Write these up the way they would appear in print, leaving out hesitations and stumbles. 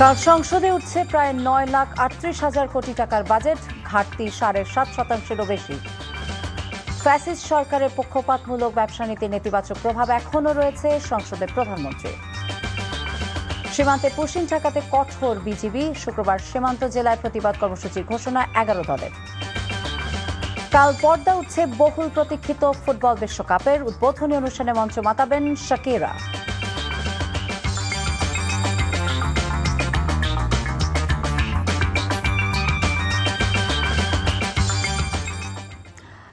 কাল সংসদে উঠছে প্রায় 9,38,000 কোটি টাকার বাজেট, ঘাটতি 7.5%-এরও বেশি। ফ্যাসিস্ট সরকারের পক্ষপাতমূলক ব্যবসা নীতির নেতিবাচক প্রভাব এখনও রয়েছে, সংসদের প্রধানমন্ত্রী। সীমান্তে পুশিং ঠেকাতে কঠোর বিজিবি, শুক্রবার সীমান্ত জেলায় প্রতিবাদ কর্মসূচির ঘোষণা 11 দলের। কাল পর্দা উঠছে বহুল প্রতীক্ষিত ফুটবল বিশ্বকাপের, উদ্বোধনী অনুষ্ঠানে মঞ্চ মাতাবেন শাকিরা।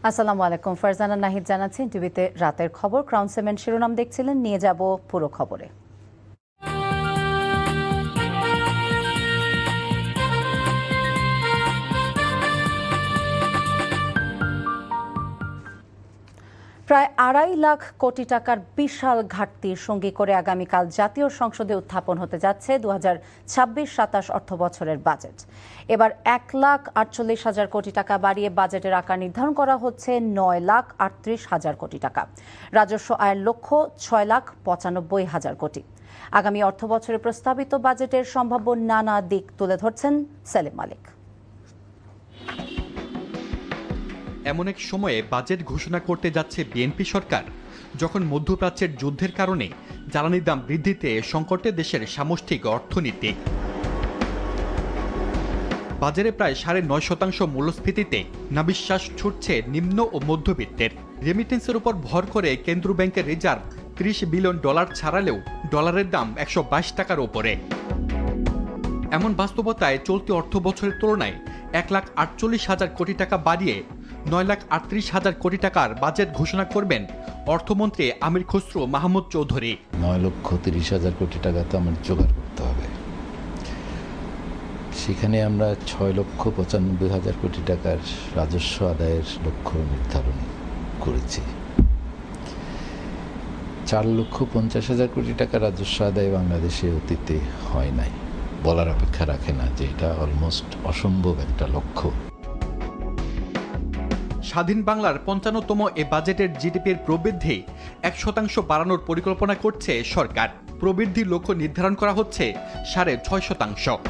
আসসালামু আলাইকুম, ফারজানা নাহিদ জানাচ্ছেন টিভিতে রাতের খবর। ক্রাউন সিমেন্ট শিরোনাম দেখছিলেন, নিয়ে যাব পুরো খবরে। প্রায় 2.5 লাখ কোটি টাকার বিশাল ঘাটতির সঙ্গী করে আগামীকাল জাতীয় সংসদে উত্থাপন হতে যাচ্ছে 2026-27 অর্থ বছরের বাজেট। এবার 1,48,000 কোটি টাকা বাড়িয়ে বাজেটের আকার নির্ধারণ করা হচ্ছে 9,38,000 কোটি টাকা। রাজস্ব আয়ের লক্ষ্য 6,95,000 কোটি। আগামী অর্থ বছরে প্রস্তাবিত বাজেটের সম্ভাব্য নানা দিক তুলে ধরছেন সেলিম মালিক। এমন এক সময়ে বাজেট ঘোষণা করতে যাচ্ছে বিএনপি সরকার, যখন মধ্যপ্রাচ্যের যুদ্ধের কারণে জ্বালানির দাম বৃদ্ধিতে সংকটে দেশের সামষ্টিক অর্থনীতি। বাজারে প্রায় 9.5% মূল্যস্ফীতিতে নাবিশ্বাস ছুটছে নিম্ন ও মধ্যবিত্তের। রেমিটেন্সের উপর ভর করে কেন্দ্রীয় ব্যাংকের রিজার্ভ $30 বিলিয়ন ছাড়ালেও ডলারের দাম 122 টাকার ওপরে। এমন বাস্তবতায় চলতি অর্থ বছরের তুলনায় 1,48,000 কোটি টাকা বাড়িয়ে 9,38,000 কোটি টাকার বাজেট ঘোষণা করবেন অর্থমন্ত্রী আমির খসরু মাহমুদ চৌধুরী। 9,30,000 কোটি টাকা তো আমার জোগাড় করতে হবে। সেখানে আমরা 6,95,000 কোটি টাকার রাজস্ব আদায়ের লক্ষ্য নির্ধারণ করেছি। 4,50,000 কোটি টাকা রাজস্ব আদায় বাংলাদেশে অতীতে হয় নাই, বলার অপেক্ষা রাখে না যে এটা অলমোস্ট অসম্ভব একটা লক্ষ্য। স্বাধীন বাংলার 55তম এ বাজেটের জিডিপির প্রবৃদ্ধি 1% বাড়ানোর পরিকল্পনা করছে সরকার। প্রবৃদ্ধির লক্ষ্য নির্ধারণ করা হচ্ছে 6.5%।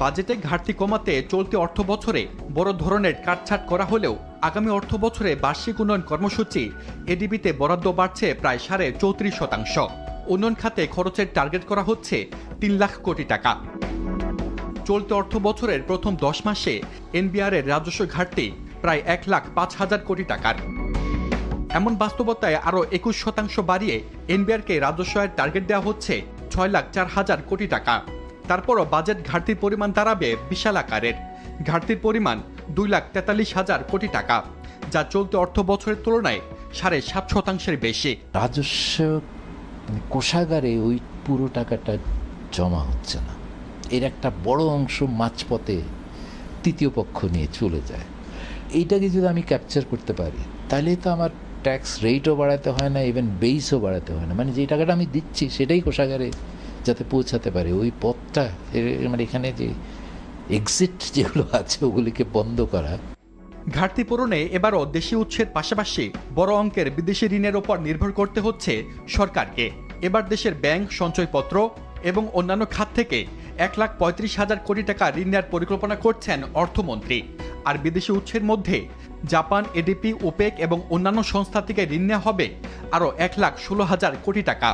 বাজেটে ঘাটতি কমাতে চলতি অর্থ বছরে বড় ধরনের কাটছাঁট করা হলেও আগামী অর্থ বছরে বার্ষিক উন্নয়ন কর্মসূচি এডিবিতে বরাদ্দ বাড়ছে প্রায় 34%। উন্নয়ন খাতে খরচের টার্গেট করা হচ্ছে 3 লাখ কোটি টাকা। চলতি অর্থ বছরের প্রথম 10 মাসে এনবিআর এর রাজস্ব ঘাটতি প্রায় 1,05,000 কোটি টাকার। এমন বাস্তবতায় আরও 21% বাড়িয়ে এনবিআরকে রাজস্ব আয়ের টার্গেট দেওয়া হচ্ছে 6,04,000 কোটি টাকা। তারপরও বাজেট ঘাটতির পরিমাণ দাঁড়াবে বিশাল আকারের। ঘাটতির পরিমাণ 2,43,000 কোটি টাকা, যা চলতি অর্থ বছরের তুলনায় 7.5% বেশি। রাজস্ব কোষাগারে ওই পুরো টাকাটা জমা হচ্ছে না। এর একটা বড় অংশ মাঝপথে তৃতীয় পক্ষ নিয়ে চলে যায়। এইটাকে যদি আমি ক্যাপচার করতে পারি, তাহলে তো আমার ট্যাক্স রেটও বাড়াতে হয় না, ইভেন বেসও বাড়াতে হয় না। মানে যে টাকাটা আমি দিচ্ছি সেটাই কোষাগারে যাতে পৌঁছাতে পারে, ওই পথটা মানে এখানে যে এক্সিট যেগুলো আছে ওগুলিকে বন্ধ করা। ঘাটতি পূরণে এবারও দেশি উৎসের পাশাপাশি বড় অঙ্কের বিদেশি ঋণের ওপর নির্ভর করতে হচ্ছে সরকারকে। এবার দেশের ব্যাংক, সঞ্চয়পত্র এবং অন্যান্য খাত থেকে 1,35,000 কোটি টাকা ঋণ নেওয়ার পরিকল্পনা করছেন অর্থমন্ত্রী। আর বিদেশি উৎসের মধ্যে জাপান, এডিপি, ওপেক এবং অন্যান্য সংস্থা থেকে ঋণ নেওয়া হবে আরও 1,16,000 কোটি টাকা।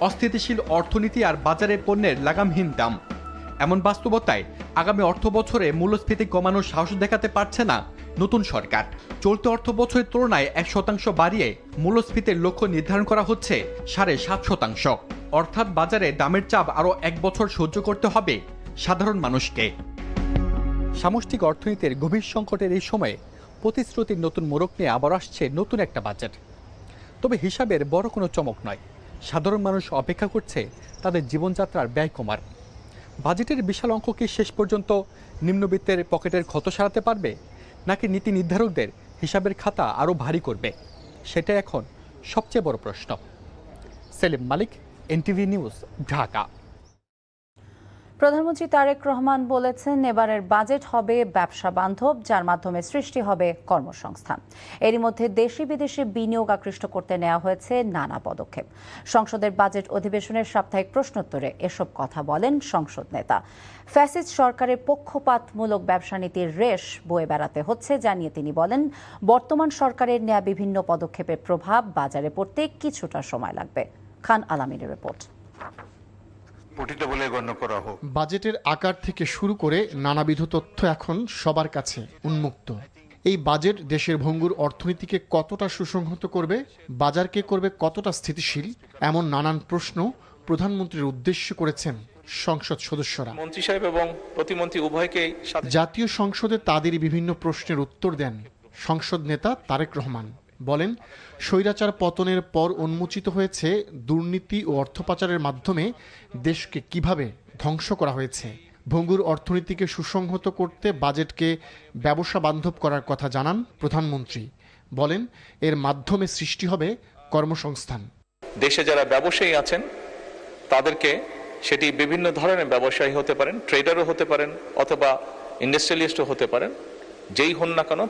অস্থিতিশীল অর্থনীতি আর বাজারে পণ্যের লাগামহীন দাম, এমন বাস্তবতায় আগামী অর্থ বছরে মূল্যস্ফীতি কমানোর সাহস দেখাতে পারছে না নতুন সরকার। চলতি অর্থ বছরের তুলনায় 1% বাড়িয়ে মূল্যস্ফীতির লক্ষ্য নির্ধারণ করা হচ্ছে 7.5%। অর্থাৎ বাজারে দামের চাপ আরও 1 বছর সহ্য করতে হবে সাধারণ মানুষকে। সামষ্টিক অর্থনীতির গভীর সংকটের এই সময়ে প্রতিশ্রুতির নতুন মোড়ক নিয়ে আবার আসছে নতুন একটা বাজেট। তবে হিসাবের বড় কোনো চমক নয়। সাধারণ মানুষ অপেক্ষা করছে তাদের জীবনযাত্রার ব্যয় কমার। বাজেটের বিশাল অঙ্ক কি শেষ পর্যন্ত নিম্নবিত্তের পকেটের ক্ষত সারাতে পারবে, নাকি নীতি নির্ধারকদের হিসাবের খাতা আরও ভারী করবে? সেটা এখন সবচেয়ে বড় প্রশ্ন। সেলিম মালিক, এনটিভি নিউজ, ঢাকা। প্রধানমন্ত্রী তারেক রহমান বলেছেন, এবারের বাজেট হবে ব্যবসা বান্ধব, যার মাধ্যমে সৃষ্টি হবে কর্মসংস্থান। এরই মধ্যে দেশি বিদেশি বিনিয়োগ আকৃষ্ট করতে নেওয়া হয়েছে নানা পদক্ষেপ। সংসদের বাজেট অধিবেশনের সাপ্তাহিক প্রশ্নোত্তরে এসব কথা বলেন সংসদ নেতা। ফ্যাসিস্ট সরকারের পক্ষপাতমূলক ব্যবসা নীতির রেশ বয়ে বেড়াতে হচ্ছে জানিয়ে তিনি বলেন, বর্তমান সরকারের নেওয়া বিভিন্ন পদক্ষেপের প্রভাব বাজারে পড়তে কিছুটা সময় লাগবে। খান আলামিনের রিপোর্ট। বাজেটের আকার থেকে শুরু করে নানাবিধ তথ্য এখন সবার কাছে উন্মুক্ত। এই বাজেট দেশের ভঙ্গুর অর্থনীতিকে কতটা সুসংহত করবে, বাজারকে করবে কতটা স্থিতিশীল, এমন নানান প্রশ্ন প্রধানমন্ত্রীর উদ্দেশ্য করেছেন সংসদ সদস্যরা। মন্ত্রী সাহেব এবং প্রতিমন্ত্রী উভয়কেই জাতীয় সংসদে তাদের বিভিন্ন প্রশ্নের উত্তর দেন সংসদ নেতা তারেক রহমান। বলেন, স্বৈরাচার পতনের পর উন্মোচিত হয়েছে দুর্নীতি ও অর্থ পাচারের মাধ্যমে দেশকে কিভাবে ধ্বংস করা হয়েছে। ভঙ্গুর অর্থনীতিকে সুসংহত করতে বাজেটকে ব্যবসা বান্ধব করার কথা জানান প্রধানমন্ত্রী। বলেন, এর মাধ্যমে সৃষ্টি হবে কর্মসংস্থান। দেশে যারা ব্যবসায়ী আছেন তাদেরকে, সেটি বিভিন্ন ধরনের ব্যবসায়ী হতে পারেন, ট্রেডারও হতে পারেন, অথবা ইন্ডাস্ট্রিয়ালিস্টও হতে পারেন, যেই হন না কেন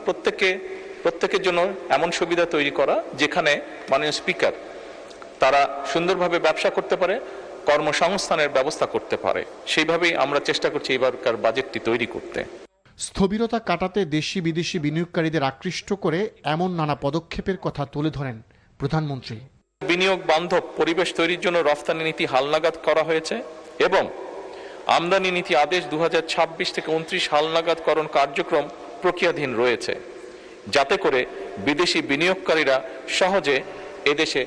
প্রত্যেকের জন্য এমন সুবিধা তৈরি করা যেখানে মাননীয় স্পিকার তারা সুন্দরভাবে ব্যবসা করতে পারে, কর্মসংস্থানের ব্যবস্থা করতে পারে। সেইভাবেই আমরা চেষ্টা করছি এবারকার বাজেটটি তৈরি করতে। স্থবিরতা কাটাতে দেশি বিদেশি বিনিয়োগকারীদের আকৃষ্ট করে এমন নানা পদক্ষেপের কথা তুলে ধরেন প্রধানমন্ত্রী। বিনিয়োগ বান্ধব পরিবেশ তৈরির জন্য রফতানি নীতি হালনাগাদ করা হয়েছে এবং আমদানি নীতি আদেশ 2026 থেকে 29 হালনাগাদকরণ কার্যক্রম প্রক্রিয়াধীন রয়েছে, যাতে করে বিদেশি বিনিয়োগকারীরা সহজে এদেশে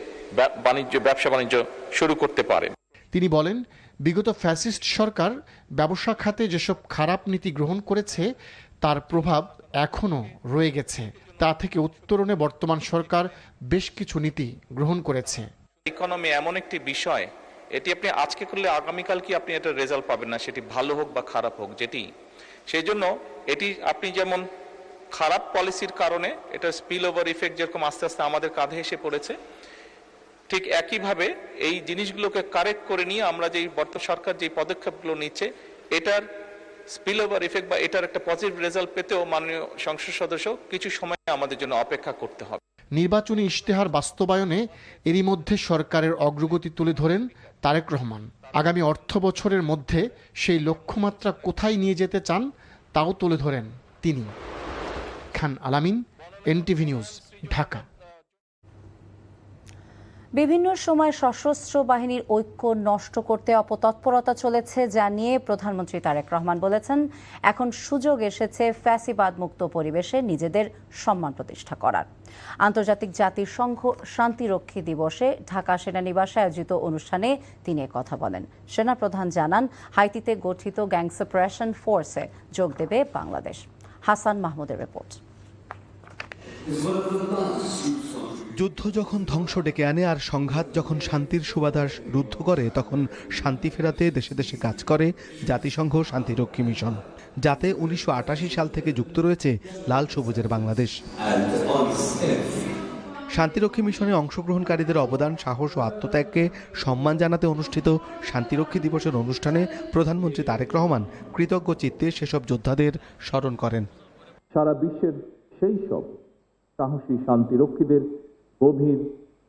ব্যবসা বাণিজ্য শুরু করতে পারে। তিনি বলেন, বিগত ফ্যাসিস্ট সরকার ব্যবসা খাতে যেসব খারাপ নীতি গ্রহণ করেছে তার প্রভাব এখনও রয়ে গেছে। তা থেকে উত্তরণে বর্তমান সরকার বেশ কিছু নীতি গ্রহণ করেছে। ইকোনমি এমন একটি বিষয়, এটি আপনি আজকে করলে আগামীকাল কি আপনি এটা রেজাল্ট পাবেন না, সেটি ভালো হোক বা খারাপ হোক যেটি। সেই জন্য এটি আপনি যেমন খারাপ পলিসির কারণে এটা স্পিল ওভার ইফেক্ট যেরকম আস্তে আস্তে আমাদের কাঁধে এসে পড়েছে, ঠিক একইভাবে এই জিনিসগুলোকে কারেক্ট করে নিয়ে আমরা যেই বর্তমান সরকার যে পদক্ষেপগুলো নিচ্ছে, এটার স্পিল ওভার ইফেক্ট বা এটার একটা পজিটিভ রেজাল্ট পেতেও মাননীয় সংসদ সদস্য কিছু সময় আমাদের জন্য অপেক্ষা করতে হবে। নির্বাচনী ইশতেহার বাস্তবায়নে এরই মধ্যে সরকারের অগ্রগতি তুলে ধরেন তারেক রহমান। আগামী অর্থ বছরের মধ্যে সেই লক্ষ্যমাত্রা কোথায় নিয়ে যেতে চান তাও তুলে ধরেন তিনি। খান আলামিন, এনটিভি নিউজ, ঢাকা। বিভিন্ন সময় সশস্ত্র বাহিনীর ঐক্য নষ্ট করতে অপতৎপরতা চলেছে জানিয়ে প্রধানমন্ত্রী তারেক রহমান বলেছেন, এখন সুযোগ এসেছে ফ্যাসিবাদ মুক্ত পরিবেশে নিজেদের সম্মান প্রতিষ্ঠা করার। আন্তর্জাতিক জাতিসংঘ শান্তিরক্ষী দিবসে ঢাকা সেনানিবাসে আয়োজিত অনুষ্ঠানে তিনি কথা বলেন। সেনাপ্রধান জানান, হাইতিতে গঠিত গ্যাং সেপারেশন ফোর্সে যোগ দেবে বাংলাদেশ। হাসান মাহমুদের রিপোর্ট। যুদ্ধ যখন ধ্বংস ডেকে আনে আর সংঘাত যখন শান্তির সুবাতাস রুদ্ধ করে, তখন শান্তি ফেরাতে দেশে দেশে কাজ করে জাতিসংঘ শান্তিরক্ষী মিশন, যাতে 1988 সাল থেকে যুক্ত রয়েছে লাল সবুজের বাংলাদেশ। শান্তিরক্ষী মিশনে অংশগ্রহণকারীদের অবদান, সাহস ও আত্মত্যাগকে সম্মান জানাতে অনুষ্ঠিত শান্তিরক্ষী দিবসের অনুষ্ঠানে প্রধানমন্ত্রী তারেক রহমান কৃতজ্ঞ চিত্তে সেসব যোদ্ধাদের স্মরণ করেন। সারা বিশ্বের সেই সব সাহসী শান্তিরক্ষীদের গভীর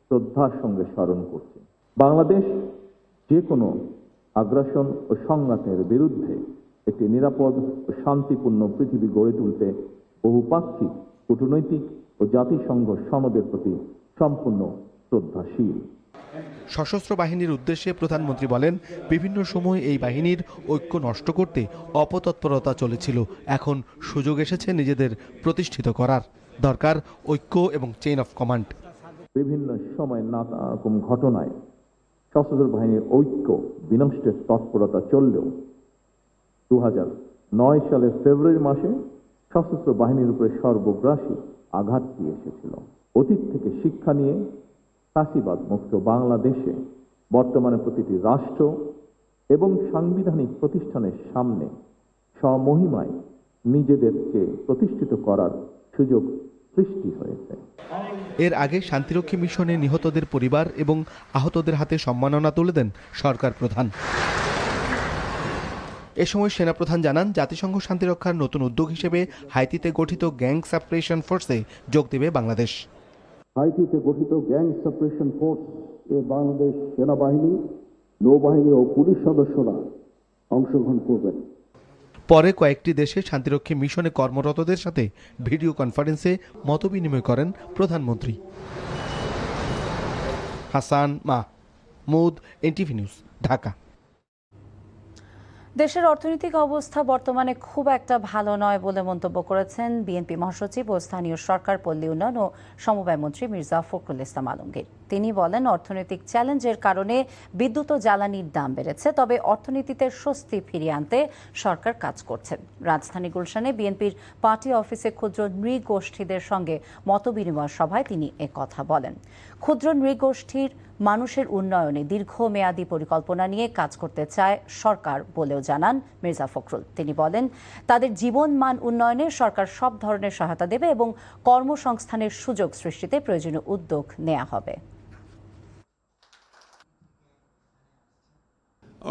শ্রদ্ধার সঙ্গে স্মরণ করছে। বাংলাদেশ যে কোনো আগ্রাসন ও সংঘাতের বিরুদ্ধে একটি নিরাপদ ও শান্তিপূর্ণ পৃথিবী গড়ে তুলতে বহুপাক্ষিক, কূটনৈতিক ও জাতিসংঘ সনদের প্রতি সম্পূর্ণ শ্রদ্ধাশীল। সশস্ত্র বাহিনীর উদ্দেশ্যে প্রধানমন্ত্রী বলেন, বিভিন্ন সময় এই বাহিনীর ঐক্য নষ্ট করতে অপতৎপরতা চলেছিল, এখন সুযোগ এসেছে নিজেদের প্রতিষ্ঠিত করার। দরকার ঐক্য এবং চেইন অফ কমান্ড। বিভিন্ন সময় নানা রকম ঘটনায় সশস্ত্র বাহিনীর ঐক্য বিনষ্টের তৎপরতা চললেও 2009 সালের ফেব্রুয়ারি মাসে সশস্ত্র বাহিনীর উপরে সর্বগ্রাসী আঘাতটি এসেছিল। অতীত থেকে শিক্ষা নিয়ে ফ্যাসিবাদ মুক্ত বাংলাদেশে বর্তমানে প্রতিটি রাষ্ট্র এবং সাংবিধানিক প্রতিষ্ঠানের সামনে স্বমহিমায় নিজেদেরকে প্রতিষ্ঠিত করার সুযোগ সৃষ্টি হয়েছে। এর আগে শান্তিরক্ষী মিশনে নিহতদের পরিবার এবং আহতদের হাতে সম্মাননা তুলে দেন সরকার প্রধান। এ সময় সেনাপ্রধান জানান, জাতিসংঘ শান্তিরক্ষার নতুন উদ্যোগ হিসেবে হাইতিতে গঠিত গ্যাং সাপ্রেশন ফোর্সে যোগ দেবে বাংলাদেশ। হাইতিতে গঠিত গ্যাং সাপ্রেশন ফোর্স এ বাংলাদেশ সেনাবাহিনী, নৌবাহিনী ও পুলিশ সদস্যরা অংশগ্রহণ করবেন। পরে কয়েকটি দেশে শান্তিরক্ষী মিশনে কর্মরতদের সাথে ভিডিও কনফারেন্সে মতবিনিময় করেন প্রধানমন্ত্রী। Hasan Mahmud, NTV news, Dhaka. দেশের অর্থনৈতিক অবস্থা বর্তমানে খুব একটা ভালো নয় বলে মন্তব্য করেছেন বিএনপি মহাসচিব ও স্থানীয় সরকার, পল্লী উন্নয়ন ও সমবায় মন্ত্রী মির্জা ফখরুল ইসলাম আলমগীর। তিনি বলেন, অর্থনৈতিক চ্যালেঞ্জের কারণে বিদ্যুৎ ও জ্বালানির দাম বেড়েছে, তবে অর্থনীতিতে স্বস্তি ফিরিয়ে আনতে সরকার কাজ করছে। রাজধানী গুলশানে বিএনপির পার্টি অফিসে ক্ষুদ্র নৃগোষ্ঠীদের সঙ্গে মতবিনিময় সভায় তিনি একথা বলেন। ক্ষুদ্র নৃগোষ্ঠীর মানুষের উন্নয়নে দীর্ঘমেয়াদী পরিকল্পনা নিয়ে কাজ করতে চায় সরকার বলেও জানান মির্জা ফখরুল। তিনি বলেন, তাদের জীবন মান উন্নয়নে সরকার সব ধরনের সহায়তা দেবে এবং কর্মসংস্থানের সুযোগ সৃষ্টিতে প্রয়োজনীয় উদ্যোগ নেওয়া হবে।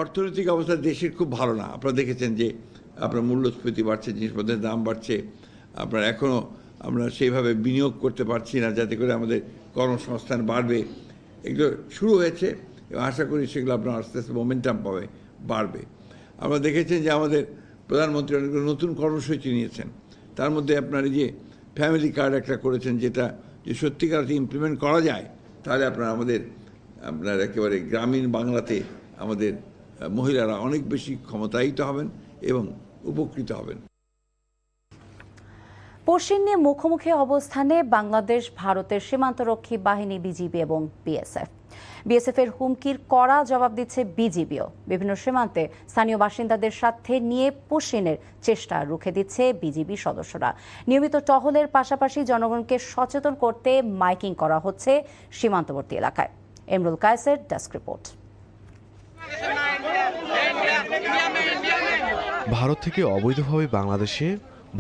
অর্থনৈতিক অবস্থা দেশের খুব ভালো না। আপনারা দেখেছেন যে আপনার মূল্যস্ফীতি বাড়ছে, জিনিসপত্রের দাম বাড়ছে। আপনার এখনও আমরা সেইভাবে বিনিয়োগ করতে পারছি না যাতে করে আমাদের কর্মসংস্থান বাড়বে। এগুলো শুরু হয়েছে এবং আশা করি সেগুলো আপনার আস্তে আস্তে মোমেন্টাম পাবে, বাড়বে। আমরা দেখেছেন যে আমাদের প্রধানমন্ত্রী অনেকগুলো নতুন কর্মসূচি নিয়েছেন। তার মধ্যে আপনার এই যে ফ্যামিলি কার্ড একটা করেছেন, যেটা যে সত্যিকার ইমপ্লিমেন্ট করা যায়, তাহলে আপনার একেবারে গ্রামীণ বাংলাতে আমাদের মহিলারা অনেক বেশি ক্ষমতায়িত হবেন এবং উপকৃত হবেন। পশ্চিম নিয়ে মুখোমুখি অবস্থানে বাংলাদেশ ভারতের সীমান্তরক্ষী বাহিনী বিজিবি এবং বিএসএফ এর হুমকির কড়া জবাব দিচ্ছে বিজিবিও। বিভিন্ন সীমান্তে স্থানীয় বাসিন্দাদের সাথে নিয়ে পুশিনের চেষ্টা রুখে দিচ্ছে বিজিবি সদস্যরা। নিয়মিত টহলের পাশাপাশি জনগণকে সচেতন করতে মাইকিং করা হচ্ছে সীমান্তবর্তী এলাকায়। এমরুল কায়েসের ডেস্ক রিপোর্ট। ভারত থেকে অবৈধভাবে বাংলাদেশে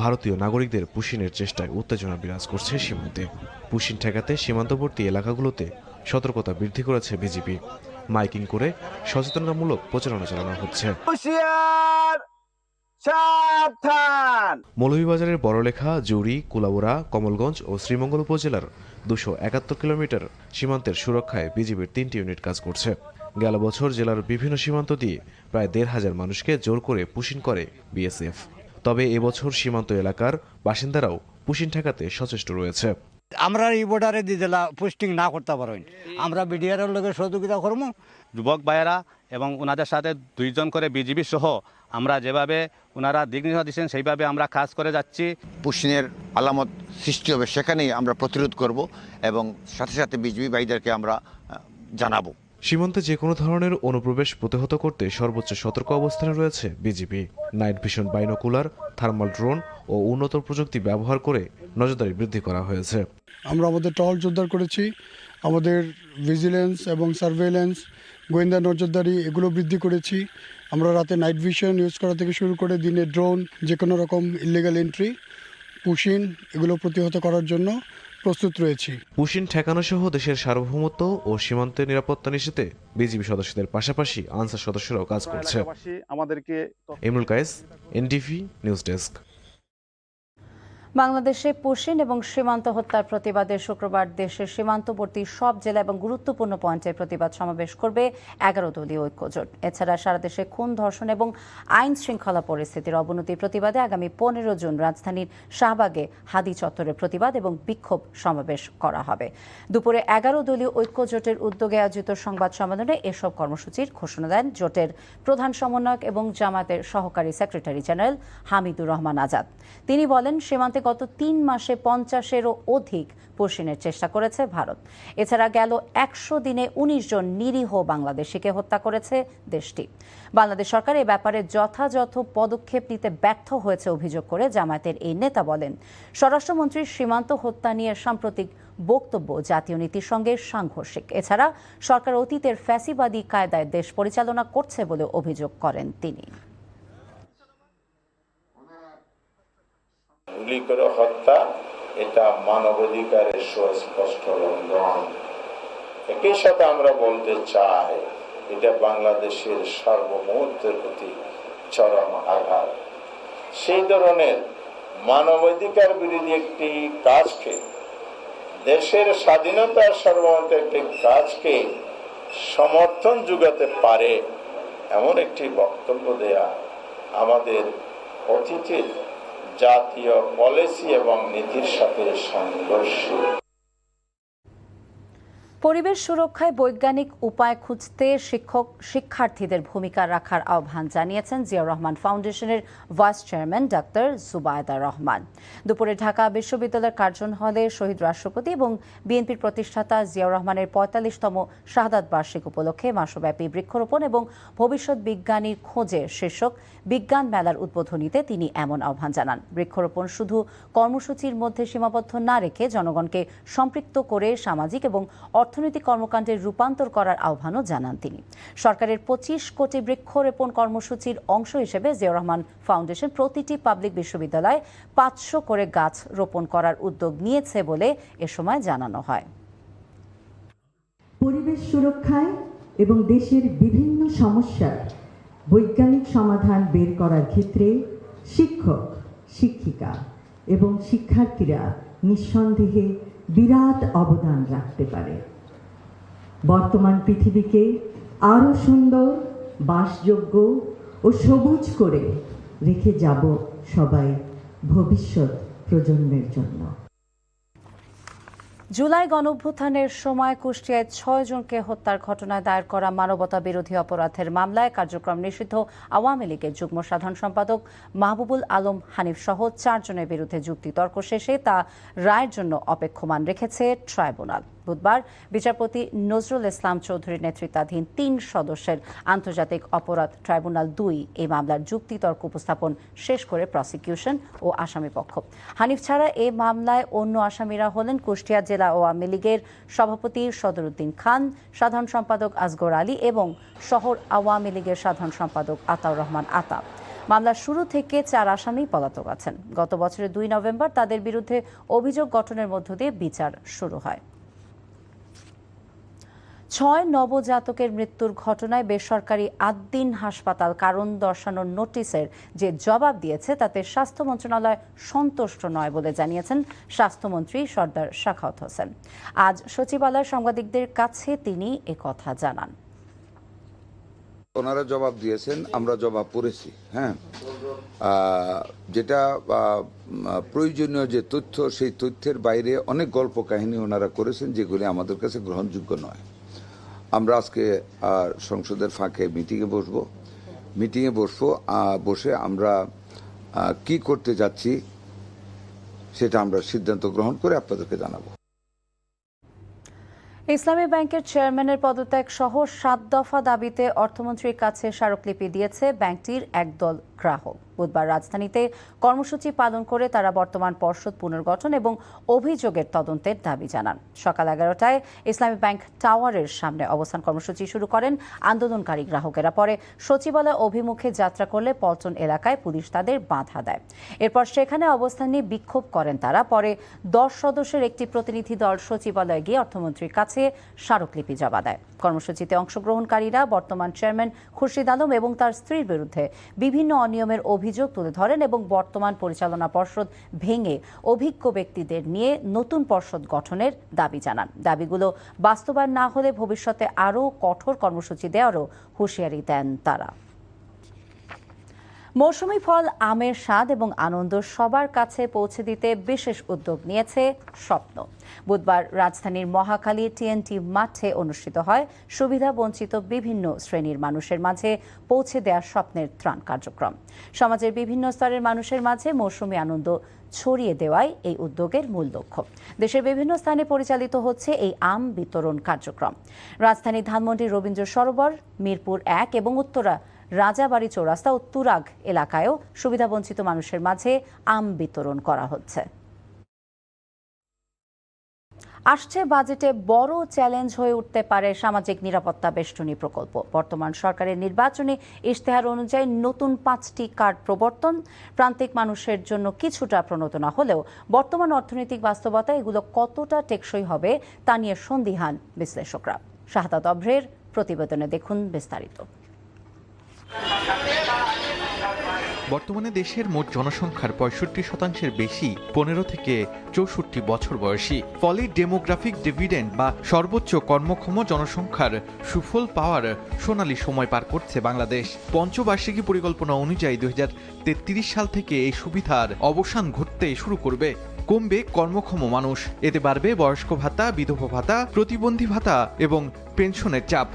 ভারতীয় নাগরিকদের পুশিনের চেষ্টায় উত্তেজনা বিরাজ করছে সীমান্তে। পুশিন ঠেকাতে সীমান্তবর্তী এলাকাগুলোতে সতর্কতা বৃদ্ধি করেছে বিজিবি। মাইকিং করে সচেতনতামূলক প্রচারণা চালানো হচ্ছে। মৌলভীবাজারের বড়লেখা, জুড়ি, কুলাউড়া, কমলগঞ্জ ও শ্রীমঙ্গল উপজেলার 271 কিলোমিটার সীমান্তের সুরক্ষায় বিজিবির 3টি ইউনিট কাজ করছে। গেল বছর জেলার বিভিন্ন সীমান্ত দিয়ে প্রায় 1,500 মানুষকে জোর করে পুশিন করে বিএসএফ। তবে এবছর সীমান্ত এলাকার বাসিন্দারাও পুশিন ঠেকাতে সচেষ্ট রয়েছে। আমরা এই বর্ডারে দিদিলা পোস্টিং না করতে পারেন, আমরা বিডিআরের লোকের সহযোগিতা করবো। যুবক ভাইয়েরা এবং ওনাদের সাথে 2 জন করে বিজিবি সহ আমরা যেভাবে ওনারা দিক নির্দেশ দিচ্ছেন সেইভাবে আমরা কাজ করে যাচ্ছি। পুশিনের আলামত সৃষ্টি হবে, সেখানেই আমরা প্রতিরোধ করব এবং সাথে সাথে বিজিবি ভাইদেরকে আমরা জানাবো। সীমান্তে যে কোনো ধরনের অনুপ্রবেশ প্রতিহত করতে সর্বোচ্চ সতর্ক অবস্থানে রয়েছে BGB. Night vision, binocular, thermal drone ও উন্নত প্রযুক্তি ব্যবহার করে নজরদারি বৃদ্ধি করা হয়েছে। আমরা আমাদের টহল জোরদার করেছি, আমাদের ভিজিলেন্স এবং সার্ভেলেন্স, গোয়েন্দা নজরদারি এগুলো বৃদ্ধি করেছি। আমরা রাতে নাইট ভিশন ইউজ করা থেকে শুরু করে দিনে ড্রোন, যে কোনো রকম ইলিগাল এন্ট্রি, পুশিন এগুলো প্রতিহত করার জন্য প্রস্তুত রয়েছি। পুশিন ঠেকানো সহ দেশের সার্বভৌমত্ব ও সীমান্তের নিরাপত্তা নিশ্চিতে বিজিবি সদস্যদের পাশাপাশি আনসার সদস্যরাও কাজ করছে। Emrul Kayes, NTV news desk. বাংলাদেশে পুশিন এবং সীমান্ত হত্যার প্রতিবাদে শুক্রবার দেশের সীমান্তবর্তী সব জেলা এবং গুরুত্বপূর্ণ পয়েন্টে প্রতিবাদ সমাবেশ করবে 11 দলীয় ঐক্যজোট। এছাড়া সারা দেশে খুন, ধর্ষণ এবং আইন শৃঙ্খলা পরিস্থিতির অবনতির প্রতিবাদে আগামী 15 জুন রাজধানীর শাহবাগে হাদি চত্বরে প্রতিবাদ এবং বিক্ষোভ সমাবেশ করা হবে। দুপুরে 11 দলীয় ঐক্যজোটের উদ্যোগে আয়োজিত সংবাদ সম্মেলনে এসব কর্মসূচির ঘোষণা দেন জোটের প্রধান সমন্বয়ক এবং জামায়াতের সহকারী সেক্রেটারি জেনারেল হামিদুর রহমান আজাদ। তিনি বলেন, সীমান্তে গত 3 মাসে 50-এরও অধিক পুশিনের চেষ্টা করেছে ভারত। এছাড়া গেল 100 দিনে 19 জন নিরীহ বাংলাদেশিকে হত্যা করেছে দেশটি। বাংলাদেশ সরকার এ ব্যাপারে যথাযথ পদক্ষেপ নিতে ব্যর্থ হয়েছে অভিযোগ করে জামায়াতের এই নেতা বলেন, স্বরাষ্ট্রমন্ত্রীর সীমান্ত হত্যা নিয়ে সাম্প্রতিক বক্তব্য জাতীয় নীতির সঙ্গে সাংঘর্ষিক। এছাড়া সরকার অতীতের ফ্যাসিবাদী কায়দায় দেশ পরিচালনা করছে বলে অভিযোগ করেন তিনি। গুলি করে হত্যা, এটা মানবাধিকারের সুস্পষ্ট লঙ্ঘন। একই সাথে আমরা বলতে চাই, এটা বাংলাদেশের সার্বভৌমত্বের প্রতি চরম আঘাত। সেই ধরনের মানবাধিকার বিরোধী একটি কাজকে, দেশের স্বাধীনতার সার্বভৌমত্ব একটি কাজকে সমর্থন যোগাতে পারে এমন একটি বক্তব্য দেয়া আমাদের অতীতের জাতীয় পলিসি এবং নীতির সাথে সংঘর্ষী। পরিবেশ সুরক্ষায় বৈজ্ঞানিক উপায় খুঁজতে শিক্ষার্থীদের ভূমিকা রাখার আহ্বান জানিয়েছেন জিয়াউর রহমান ফাউন্ডেশনের vice chairman doctor Zubaida Rahman. দুপুরে ঢাকা বিশ্ববিদ্যালয়ের কার্জন হলে শহীদ রাষ্ট্রপতি এবং বিএনপির প্রতিষ্ঠাতা জিয়াউর রহমানের ৪৫তম শাহাদাত বার্ষিক উপলক্ষে মাসব্যাপী বৃক্ষরোপণ এবং ভবিষ্যৎ বিজ্ঞানীর খোঁজে শীর্ষক বিজ্ঞান মেলার উদ্বোধনীতে তিনি এমন আহ্বান জানান। বৃক্ষরোপণ শুধু কর্মসূচির মধ্যে সীমাবদ্ধ না রেখে জনগণকে সম্পৃক্ত করে সামাজিক এবং অর্থনৈতিক কর্মকাণ্ডের রূপান্তর করার আহ্বানও জানান তিনি। সরকারের ২৫ কোটি বৃক্ষরোপণ কর্মসূচির অংশ হিসেবে জিয়াউর রহমান ফাউন্ডেশন প্রতিটি পাবলিক বিশ্ববিদ্যালয়ে ৫০০ করে গাছ রোপণ করার উদ্যোগ নিয়েছে বলে এ সময় জানানো হয়। পরিবেশ সুরক্ষায় এবং দেশের বিভিন্ন সমস্যার বৈজ্ঞানিক সমাধান বের করার ক্ষেত্রে শিক্ষক, শিক্ষিকা এবং শিক্ষার্থীরা নিঃসন্দেহে বিরাট অবদান রাখতে পারে। বর্তমান পৃথিবীকে আরও সুন্দর, বাসযোগ্য ও সবুজ করে রেখে যাব সবাই ভবিষ্যৎ প্রজন্মের জন্য। জুলাই গণঅভ্যুত্থানের সময় কুষ্টিয়ায় ৬ জনকে হত্যার ঘটনায় দায়ের করা মানবতা বিরোধী অপরাধের মামলায় কার্যক্রম নিষিদ্ধ আওয়ামী লীগের যুগ্ম সাধারণ সম্পাদক মাহবুবুল আলম হানিফ সহ ৪ জনের বিরুদ্ধে যুক্তিতর্ক শেষে তা রায়ের জন্য অপেক্ষমান রেখেছে ট্রাইব্যুনাল। বুধবার বিচারপতি নজরুল ইসলাম চৌধুরীর নেতৃত্বাধীন ৩ সদস্যের আন্তর্জাতিক অপরাধ ট্রাইব্যুনাল ২ এই মামলার যুক্তিতর্ক উপস্থাপন শেষ করে প্রসিকিউশন ও আসামিপক্ষ। হানিফ ছাড়া এই মামলায় অন্য আসামিরা হলেন কুষ্টিয়া জেলা আওয়ামী লীগের সভাপতি সদরুদ্দিন খান, সাধারণ সম্পাদক আসগর আলী এবং শহর আওয়ামী লীগের সাধারণ সম্পাদক আতাউর রহমান আতা। মামলার শুরু থেকে ৪ আসামি পলাতক আছেন। গত বছরের ২ নভেম্বর তাদের বিরুদ্ধে অভিযোগ গঠনের মধ্য দিয়ে বিচার শুরু হয়। ৬ নবজাতকের মৃত্যুর ঘটনায় বেসরকারি আদ্দিন হাসপাতাল কারণ দর্শানোর নোটিশের যে জবাব দিয়েছে তাতে স্বাস্থ্য মন্ত্রণালয় সন্তুষ্ট নয় বলে জানিয়েছেন স্বাস্থ্যমন্ত্রী সর্দার সাখাওয়াত হোসেন। আজ সচিবালয়ে সাংবাদিকদের কাছে তিনি একথা জানান। ওনারা জবাব দিয়েছেন, আমরা জবাব পড়েছি। হ্যাঁ, যেটা প্রয়োজনীয় যে তথ্য, সেই তথ্যের বাইরে অনেক গল্প কাহিনী ওনারা করেছেন যেগুলি আমাদের কাছে গ্রহণযোগ্য নয়। আমরা আজকে সংসদের ফাঁকে মিটিংয়ে বসে আমরা কি করতে যাচ্ছি সেটা আমরা সিদ্ধান্ত গ্রহণ করে আপনাদেরকে জানাবো। ইসলামী ব্যাংকের চেয়ারম্যানের পদত্যাগ সহ ৭ দফা দাবিতে অর্থমন্ত্রীর কাছে স্মারকলিপি দিয়েছে ব্যাংকটির একদল গ্রাহক। বুধবার রাজধানীতে কর্মসূচি পালন করে তারা বর্তমান পর্ষদ পুনর্গঠন এবং অভিযোগের তদন্তের দাবি জানান। সকাল ১১টায় ইসলামী ব্যাংক টাওয়ারের সামনে অবস্থান কর্মসূচি শুরু করেন আন্দোলনকারী গ্রাহকেরা। পরে সচিবালয় অভিমুখে যাত্রা করলে পল্টন এলাকায় পুলিশ তাদের বাধা দেয়। এরপর সেখানে অবস্থান নিয়ে বিক্ষোভ করেন তারা। পরে ১০ সদস্যের একটি প্রতিনিধি দল সচিবালয়ে গিয়ে অর্থমন্ত্রীর কাছে স্মারকলিপি জমা দেয়। কর্মসূচিতে অংশগ্রহণকারীরা বর্তমান চেয়ারম্যান খুরশিদ আলম এবং তার স্ত্রীর বিরুদ্ধে বিভিন্ন অনিয়মের অভিযোগ তুলে ধরেন এবং বর্তমান পরিচালনা পর্ষদ ভেঙে অভিজ্ঞ ব্যক্তিদের নিয়ে নতুন পর্ষদ গঠনের দাবি জানান। দাবিগুলো বাস্তবায়ন না হলে ভবিষ্যতে আরও কঠোর কর্মসূচি দেওয়ারও হুঁশিয়ারি দেন তারা। মৌসুমি ফল আমের স্বাদ এবং আনন্দ সবার কাছে পৌঁছে দিতে বিশেষ উদ্যোগ নিয়েছে স্বপ্ন। বুধবার রাজধানীর মহাখালী টিএনটি মাঠে অনুষ্ঠিত হয় সুবিধা বঞ্চিত বিভিন্ন শ্রেণীর মানুষের মাঝে পৌঁছে দেওয়া স্বপ্নের ত্রাণ কার্যক্রম। সমাজের বিভিন্ন স্তরের মানুষের মাঝে মৌসুমি আনন্দ ছড়িয়ে দেওয়াই এই উদ্যোগের মূল লক্ষ্য। দেশের বিভিন্ন স্থানে পরিচালিত হচ্ছে এই আম বিতরণ কার্যক্রম। রাজধানী ধানমন্ডির রবীন্দ্র সরোবর, মিরপুর ১ এবং উত্তরা রাজাবাড়ি চৌরাস্তা ও তুরাগ এলাকায়ও সুবিধাবঞ্চিত মানুষের মাঝে আম বিতরণ করা হচ্ছে। আসছে বাজেটে বড় চ্যালেঞ্জ হয়ে উঠতে পারে সামাজিক নিরাপত্তা বেষ্টনী প্রকল্প। বর্তমান সরকারের নির্বাচনী ইশতেহার অনুযায়ী নতুন 5টি কার্ড প্রবর্তন প্রান্তিক মানুষের জন্য কিছুটা প্রণোদনা হলেও বর্তমান অর্থনৈতিক বাস্তবতা এগুলো কতটা টেকসই হবে তা নিয়ে সন্দিহান বিশ্লেষকরা। শাহাদাত অভ্রের প্রতিবেদনে দেখুন বিস্তারিত। বর্তমানে দেশের মোট জনসংখ্যার 65% বেশি 15 থেকে 64 বছর বয়সী। ফলে ডেমোগ্রাফিক ডিভিডেন্ড বা সর্বোচ্চ কর্মক্ষম জনসংখ্যার সুফল পাওয়ার সোনালী সময় পার করছে বাংলাদেশ। পঞ্চবার্ষিকী পরিকল্পনা অনুযায়ী 2033 সাল থেকে এই সুবিধার অবসান ঘটতে শুরু করবে। কমবে কর্মক্ষম মানুষ, এতে বাড়বে বয়স্ক ভাতা, বিধবা ভাতা, প্রতিবন্ধী ভাতা এবং পেনশনের চাপ।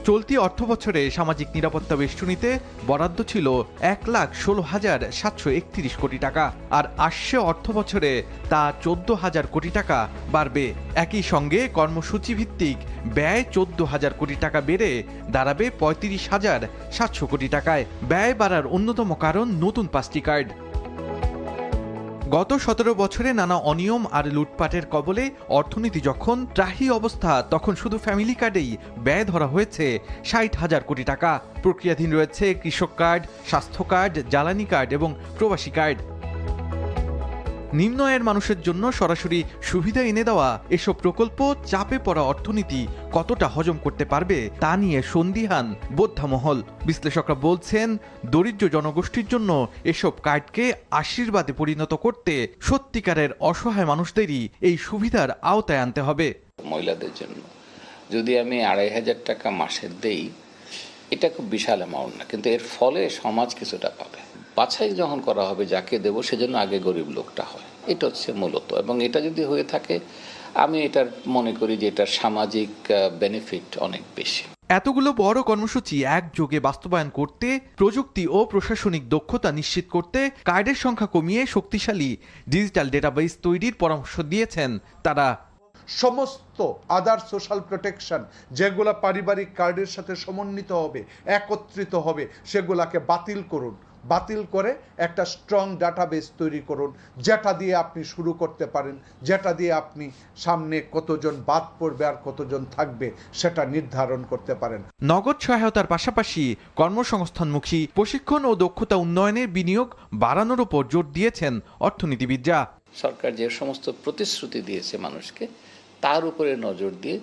চলতি অর্থবছরে সামাজিক নিরাপত্তা বেষ্টনীতে বরাদ্দ ছিল 1,16,731 কোটি টাকা, আর আসছে অর্থবছরে তা 14,000 কোটি টাকা বাড়বে। একই সঙ্গে কর্মসূচি ভিত্তিক ব্যয় 14,000 কোটি টাকা বেড়ে দাঁড়াবে 35,700 কোটি টাকায়। ব্যয় বাড়ার অন্যতম কারণ নতুন 5টি কার্ড। গত 17 বছরে নানা অনিয়ম আর লুটপাটের কবলে অর্থনীতি যখন ত্রাহি অবস্থা, তখন শুধু ফ্যামিলি কার্ডেই ব্যয় ধরা হয়েছে 60,000 কোটি টাকা। প্রক্রিয়াধীন রয়েছে কৃষক কার্ড, স্বাস্থ্য কার্ড, জ্বালানি কার্ড এবং প্রবাসী কার্ড। নিম্ন আয়ের মানুষের জন্য সরাসরি সুবিধা এনে দেওয়া এসব প্রকল্প চাপে পড়া অর্থনীতি কতটা হজম করতে পারবে তা নিয়ে সন্দিহান বোদ্ধামহল। বিশ্লেষকরা বলছেন, দরিদ্র জনগোষ্ঠীর জন্য এসব কার্ডকে আশীর্বাদে পরিণত করতে সত্যিকারের অসহায় মানুষদেরই এই সুবিধার আওতায় আনতে হবে। মহিলাদের জন্য যদি আমি 2,500 টাকা মাসে দেই, এটা খুব বিশাল অ্যামাউন্ট না, কিন্তু এর ফলে সমাজ কিছুটা পাবে। বাছাই যখন করা হবে যাকে দেব, সেজন্য আগে গরিব লোকটা হয়, এটা হচ্ছে মূলত। এবং এটা যদি হয়ে থাকে, আমি এটার মনে করি যে এটার সামাজিক বেনিফিট অনেক বেশি। এতগুলো বড় কর্মসূচি একযোগে বাস্তবায়ন করতে, প্রযুক্তি ও প্রশাসনিক দক্ষতা নিশ্চিত করতে কার্ডের সংখ্যা কমিয়ে শক্তিশালী ডিজিটাল ডেটাবেস তৈরির পরামর্শ দিয়েছেন তারা। সমস্ত আদার সোশ্যাল প্রোটেকশন যেগুলো পারিবারিক কার্ডের সাথে সমন্বিত হবে, একত্রিত হবে, সেগুলাকে বাতিল করুন। বাতিল করে একটা স্ট্রং ডাটাবেস তৈরি করুন, যেটা দিয়ে আপনি শুরু করতে পারেন, যেটা দিয়ে আপনি সামনে কতজন বাদ পড়বে আর কতজন থাকবে সেটা নির্ধারণ করতে পারেন। নগদ সহায়তার পাশাপাশি কর্মসংস্থানমুখী প্রশিক্ষণ ও দক্ষতা উন্নয়নের বিনিয়োগ বাড়ানোর উপর জোর দিয়েছেন অর্থনীতিবিদরা। সরকার যে সমস্ত প্রতিশ্রুতি দিয়েছে মানুষকে, তার উপরে নজর দিয়ে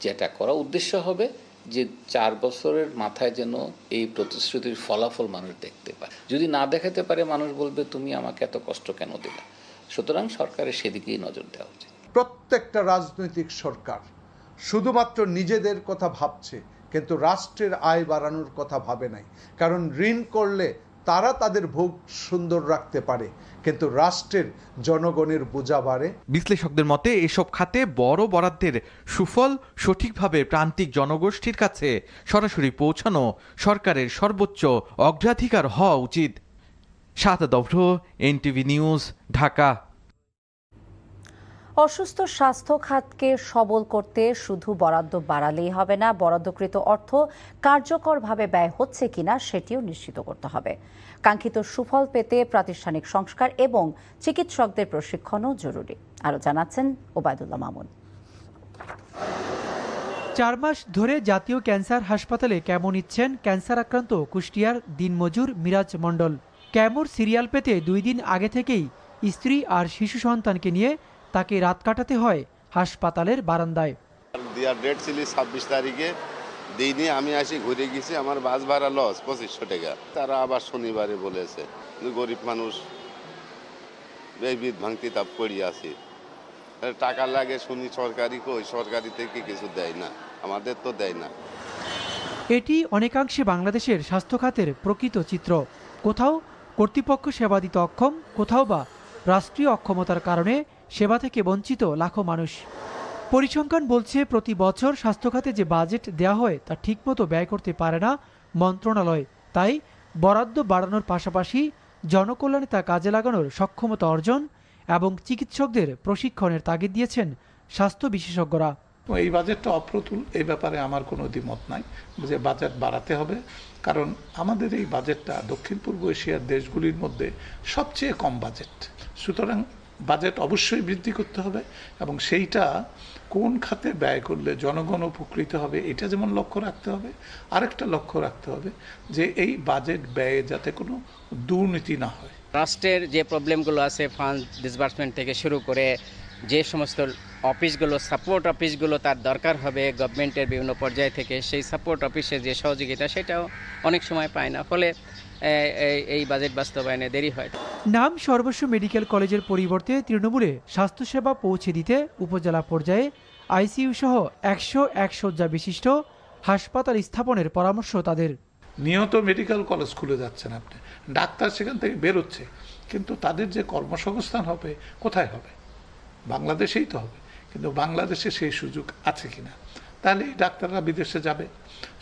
যেটা করা উদ্দেশ্য হবে যে 4 বছরের মাথায় যেন এই প্রতিশ্রুতির ফলাফল মানুষ দেখতে পায়। যদি না দেখাতে পারে, মানুষ বলবে তুমি আমাকে এত কষ্ট কেন দিলা। সুতরাং সরকারের সেদিকেই নজর দেওয়া উচিত। প্রত্যেকটা রাজনৈতিক সরকার শুধুমাত্র নিজেদের কথা ভাবছে, কিন্তু রাষ্ট্রের আয় বাড়ানোর কথা ভাবে নাই। কারণ ঋণ করলে তারা তাদের ভোগ সুন্দর রাখতে পারে, কিন্তু রাষ্ট্রের জনগণের বোঝা বাড়ে। বিশ্লেষকদের মতে এসব খাতে বড় বরাদ্দের সুফল সঠিকভাবে প্রান্তিক জনগোষ্ঠীর কাছে সরাসরি পৌঁছানো সরকারের সর্বোচ্চ অগ্রাধিকার হওয়া উচিত। শাহাদাত অভ্র, এনটিভি নিউজ, ঢাকা। অসুস্থ স্বাস্থ্য খাতকে সবল করতে শুধু বরাদ্দ বাড়ালেই হবে না, বরাদ্দকৃত অর্থ কার্যকরভাবে ব্যয় হচ্ছে কিনা সেটিও নিশ্চিত করতে হবে। কাঙ্ক্ষিত সুফল পেতে প্রাতিষ্ঠানিক সংস্কার এবং চিকিৎসকদের প্রশিক্ষণও জরুরি। আরও জানাচ্ছেন ওবায়দুল্লাহ মামুন। 4 মাস ধরে জাতীয় ক্যান্সার হাসপাতালে ক্যামো নিচ্ছেন ক্যান্সার আক্রান্ত কুষ্টিয়ার দিনমজুর মিরাজ মণ্ডল। ক্যামোর সিরিয়াল পেতে 2 দিন আগে থেকেই স্ত্রী আর শিশু সন্তানকে নিয়ে তাকে রাত কাটাতে হয় হাসপাতালের বারান্দায়। দেয়ার ডেট ছিল 26 তারিখে, দিনে আমি আসি ঘুরে গেছি, আমার বাস ভাড়া লস 2500 টাকা। তারা আবার শনিবারে বলেছে, গরিব মানুষ বিদ ভাঙতি তাপ করি আছে, টাকা লাগে শুনি সরকারি, কই সরকারি থেকে কিছু দেয় না, আমাদের তো দেয় না। এটি অনেকাংশে বাংলাদেশের স্বাস্থ্য খাতের প্রকৃত চিত্র। কোথাও কর্তৃপক্ষ সেবা দিতে অক্ষম, কোথাও বা রাষ্ট্রীয় অক্ষমতার কারণে সেবা থেকে বঞ্চিত লাখো মানুষ। পরিসংখ্যান বলছে, প্রতি বছর স্বাস্থ্য খাতে যে বাজেট দেওয়া হয় তা ঠিকমতো ব্যয় করতে পারে না মন্ত্রণালয়। তাই বরাদ্দ বাড়ানোর পাশাপাশি জনকল্যাণে তা কাজে লাগানোর সক্ষমতা অর্জন এবং চিকিৎসকদের প্রশিক্ষণের তাগিদ দিয়েছেন স্বাস্থ্য বিশেষজ্ঞরা। এই বাজেটটা অপ্রতুল, এই ব্যাপারে আমার কোনো দ্বিমত নাই যে বাজেট বাড়াতে হবে। কারণ আমাদের এই বাজেটটা দক্ষিণ পূর্ব এশিয়ার দেশগুলির মধ্যে সবচেয়ে কম বাজেট। সুতরাং বাজেট অবশ্যই বৃদ্ধি করতে হবে, এবং সেইটা কোন খাতে ব্যয় করলে জনগণ উপকৃত হবে এটা যেমন লক্ষ্য রাখতে হবে। আরেকটা লক্ষ্য রাখতে হবে যে এই বাজেট ব্যয়ে যাতে কোনো দুর্নীতি না হয়। রাষ্ট্রের যে প্রবলেমগুলো আছে, ফান্ড ডিসবার্সমেন্ট থেকে শুরু করে যে সমস্ত অফিসগুলো, সাপোর্ট অফিসগুলো তার দরকার হবে গভর্নমেন্টের বিভিন্ন পর্যায় থেকে, সেই সাপোর্ট অফিসের যে সহযোগিতা সেটাও অনেক সময় পায় না। ফলে এই বাজেট বাস্তবায়নে দেরি হয়। নাম সর্বস্ব মেডিকেল কলেজের পরিবর্তে তৃণমূলে স্বাস্থ্যসেবা পৌঁছে দিতে উপজেলা পর্যায়ে আইসিইউ সহ 101 শয্যা বিশিষ্ট হাসপাতাল স্থাপনের পরামর্শ তাদের। নিয়ত মেডিকেল কলেজ খুলে যাচ্ছেন আপনি, ডাক্তার সেখান থেকে বেরোচ্ছে, কিন্তু তাদের যে কর্মসংস্থান হবে কোথায় হবে? বাংলাদেশেই তো হবে, কিন্তু বাংলাদেশে সেই সুযোগ আছে কিনা? তাহলে এই ডাক্তাররা বিদেশে যাবে।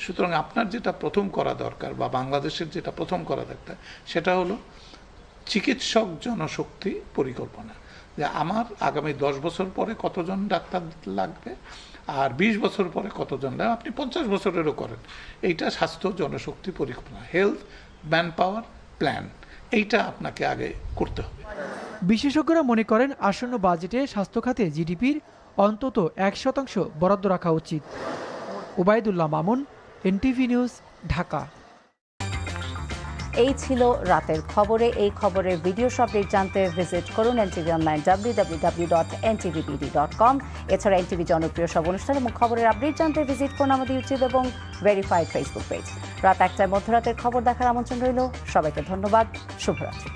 সুতরাং আপনার যেটা প্রথম করা দরকার বা বাংলাদেশের যেটা প্রথম করা দরকার সেটা হলো চিকিৎসক জনশক্তি পরিকল্পনা, যে আমার আগামী 10 বছর পরে কতজন ডাক্তার লাগবে আর 20 বছর পরে কতজন লাগবে, আপনি 50 বছরেরও করেন। এইটা স্বাস্থ্য জনশক্তি পরিকল্পনা, হেলথ ম্যান পাওয়ার প্ল্যান, এইটা আপনাকে আগে করতে হবে। বিশেষজ্ঞরা মনে করেন আসন্ন বাজেটে স্বাস্থ্য খাতে জিডিপির অন্তত 1% বরাদ্দ রাখা উচিত। Obaidullah Mamun, NTV news, Dhaka. এই ছিল রাতের খবরে। এই খবরের ভিডিও আপডেট জানতে ভিজিট করুন এনটিভি অনলাইন www.ntvbd.com। এছাড়া এনটিভি জনপ্রিয় সব অনুষ্ঠান এবং খবরের আপডেট জানতে ভিজিট করুন আমাদের ইউটিউব এবং ভেরিফাইড ফেসবুক পেজ। রাত 1টায় মধ্যরাতের খবর দেখার আমন্ত্রণ রইল। সবাইকে ধন্যবাদ। শুভরাত্রি।